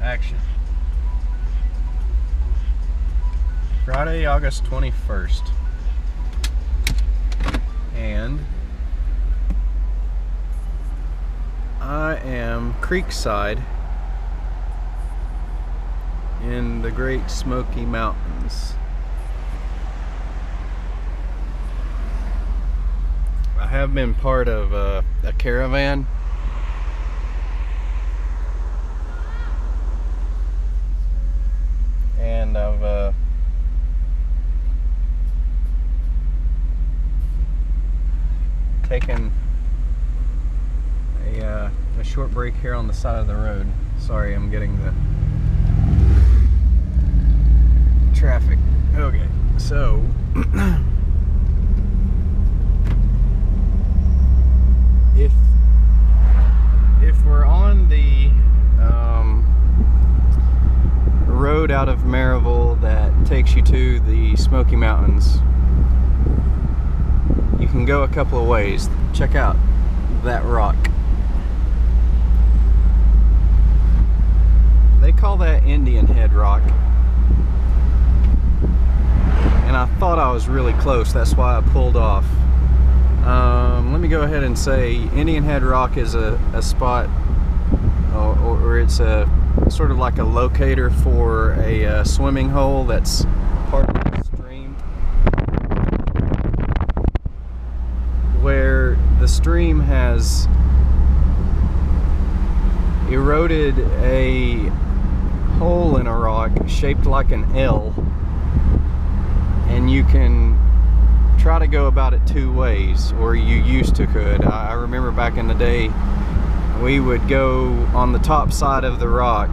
Action. Friday, August 21st. And I am creekside in the Great Smoky Mountains. I have been part of a caravan. And I've taken a short break here on the side of the road. Sorry, I'm getting the traffic. Okay, so if we're on the road out of Maryville that takes you to the Smoky Mountains, you can go a couple of ways. Check out that rock. They call that Indian Head Rock, and I thought I was really close. That's why I pulled off. Let me go ahead and say Indian Head Rock is a spot, or it's a sort of like a locator for a swimming hole that's part of the stream, where the stream has eroded a hole in a rock shaped like an L, and you can try to go about it two ways, or you used to could. I remember back in the day we would go on the top side of the rock,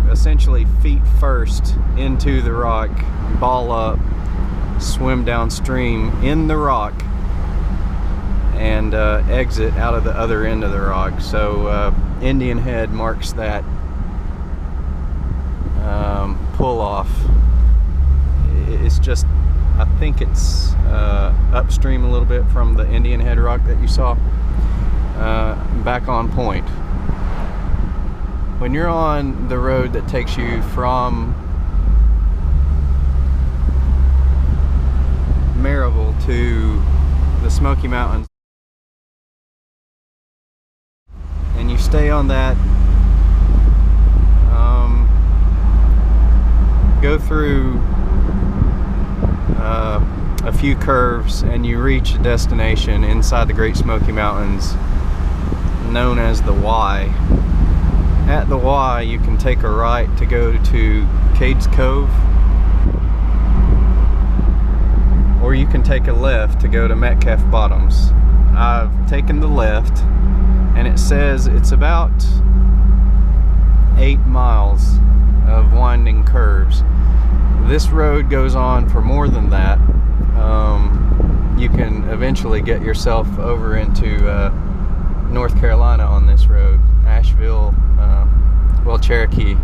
essentially feet first into the rock, ball up, swim downstream in the rock, and exit out of the other end of the rock. So Indian Head marks that pull off. It's just, I think it's upstream a little bit from the Indian Head Rock that you saw. Back on point. When you're on the road that takes you from Maryville to the Smoky Mountains, and you stay on that, go through a few curves, and you reach a destination inside the Great Smoky Mountains known as the Y. At the Y, you can take a right to go to Cades Cove, or you can take a left to go to Metcalf Bottoms. I've taken the left, and it says it's about 8 miles of winding curves. This road goes on for more than that. You can eventually get yourself over into North Carolina on this road. Asheville, well, Cherokee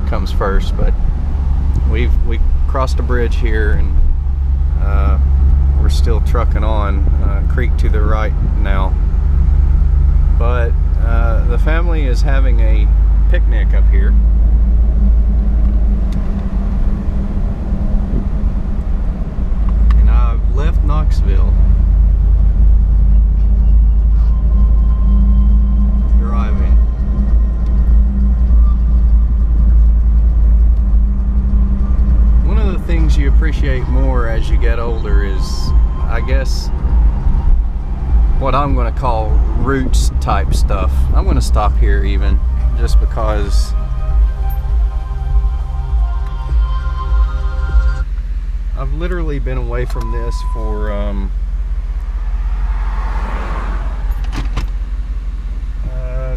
comes first, but we crossed a bridge here, and we're still trucking on. Creek to the right now, but the family is having a picnic up here. And I've left Knoxville, driving. One of the things you appreciate more as you get older is, I guess, what I'm going to call roots type stuff. I'm going to stop here even, just because I've literally been away from this for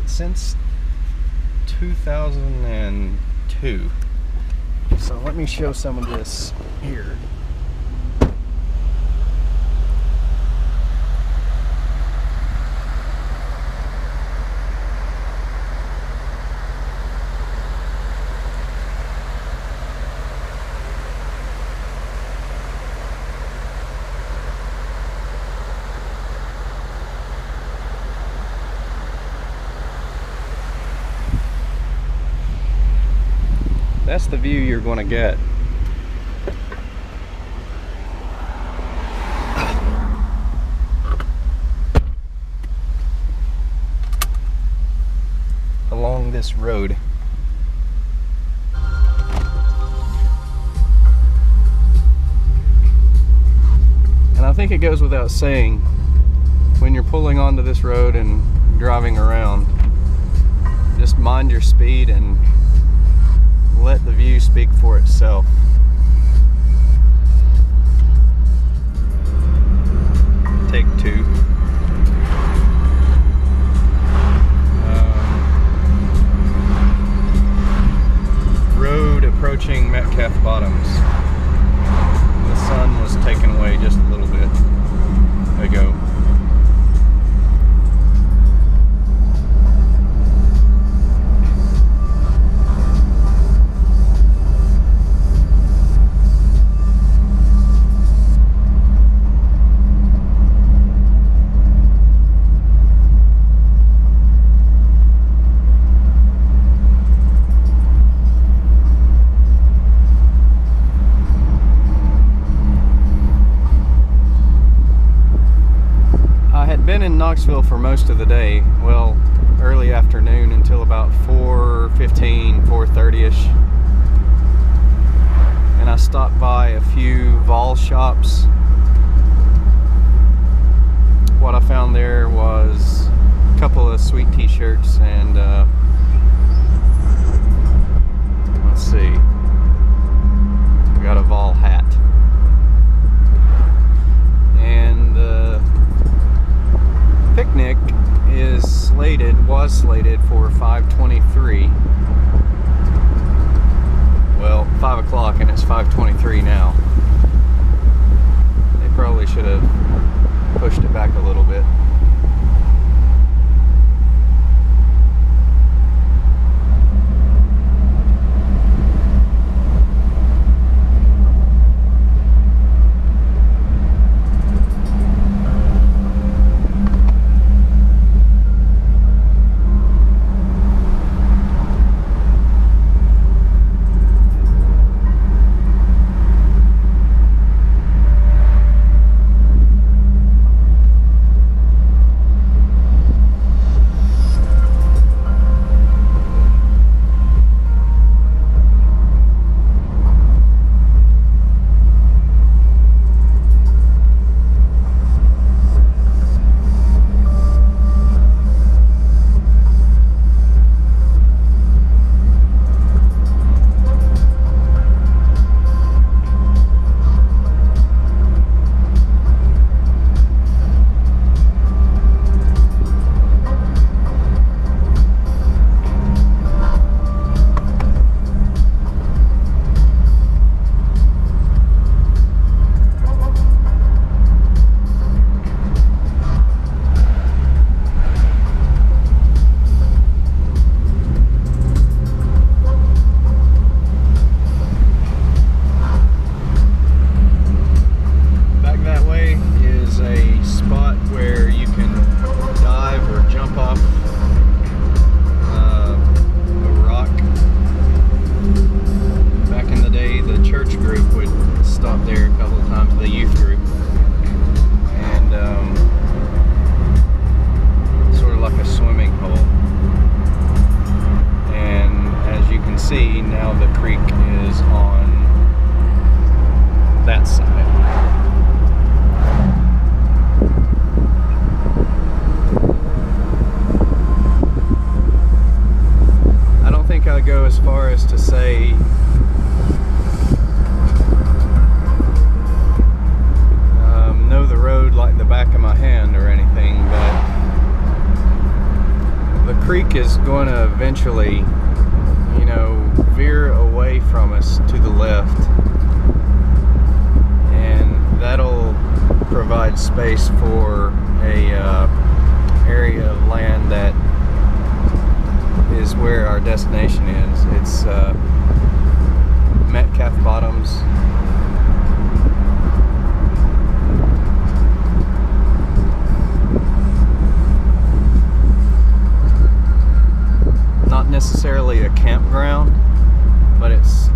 since 2002. So let me show some of this here. that's the view you're going to get. Along this road. And I think it goes without saying, when you're pulling onto this road and driving around, just mind your speed and let the view speak for itself. Take two. Road approaching Metcalf Bottoms. The sun was taken away just a little bit ago. Been in Knoxville for most of the day, well, early afternoon until about 4:15, 4:30ish, and I stopped by a few Vol shops. What I found there was a couple of sweet t-shirts and let's see, I got a Vol hat. And picnic was slated for 5:23. Well, 5 o'clock and it's 5:23 now. They probably should have pushed it back a little bit. Go as far as to say know the road like the back of my hand or anything, but the creek is going to eventually, you know, veer away from us to the left, and that'll provide space for a area of land that is where our destination is. It's Metcalf Bottoms. Not necessarily a campground, but it's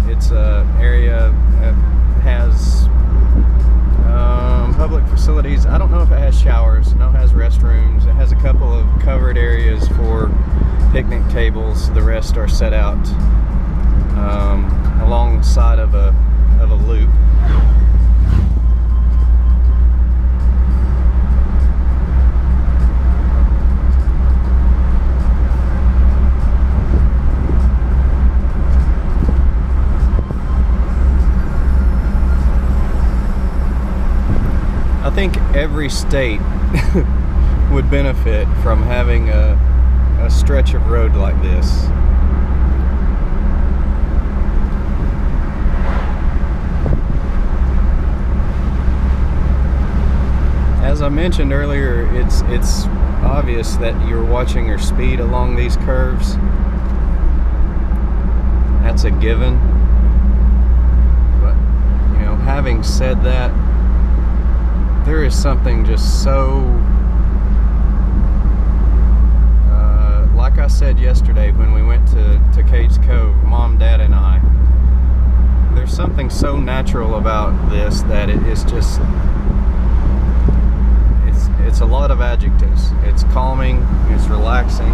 picnic tables. The rest are set out alongside of a loop. I think every state would benefit from having a stretch of road like this. As I mentioned earlier, it's obvious that you're watching your speed along these curves. That's a given. But, you know, having said that, there is something just so, like I said yesterday when we went to Cades Cove, Mom, Dad, and I, there's something so natural about this that it's just, it's a lot of adjectives. It's calming, it's relaxing.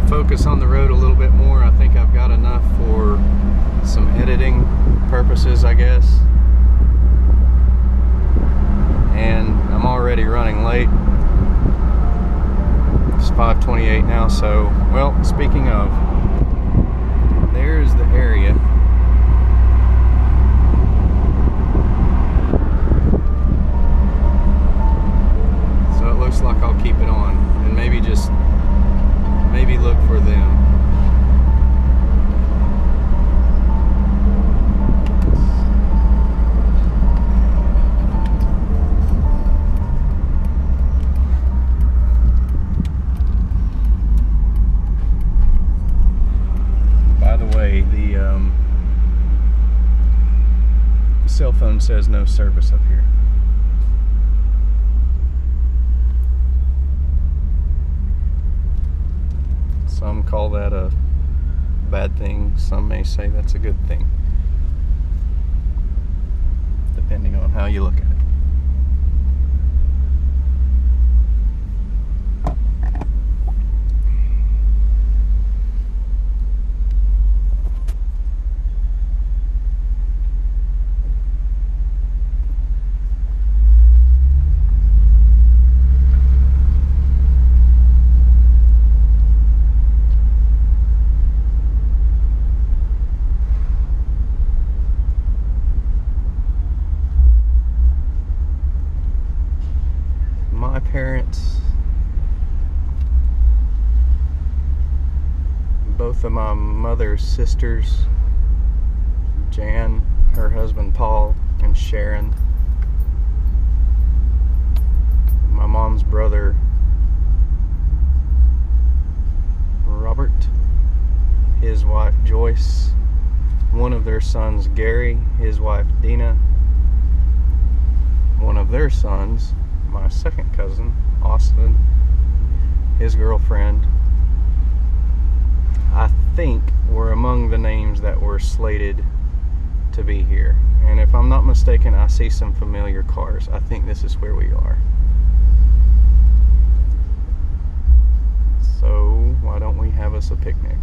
Focus on the road a little bit more. I think I've got enough for some editing purposes, I guess. And I'm already running late. It's 5:28 now, so, well, speaking of, there's the area. So it looks like I'll keep it on and maybe look for them. By the way, the cell phone says no service up here. Some call that a bad thing, some may say that's a good thing, depending on how you look at it. My parents, both of my mother's sisters, Jan, her husband Paul, and Sharon, my mom's brother Robert, his wife Joyce, one of their sons Gary, his wife Dina, one of their sons, my second cousin, Austin, his girlfriend, I think were among the names that were slated to be here. And if I'm not mistaken, I see some familiar cars. I think this is where we are. So why don't we have us a picnic?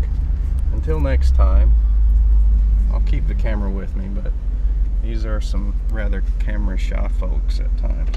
Until next time, I'll keep the camera with me, but these are some rather camera shy folks at times.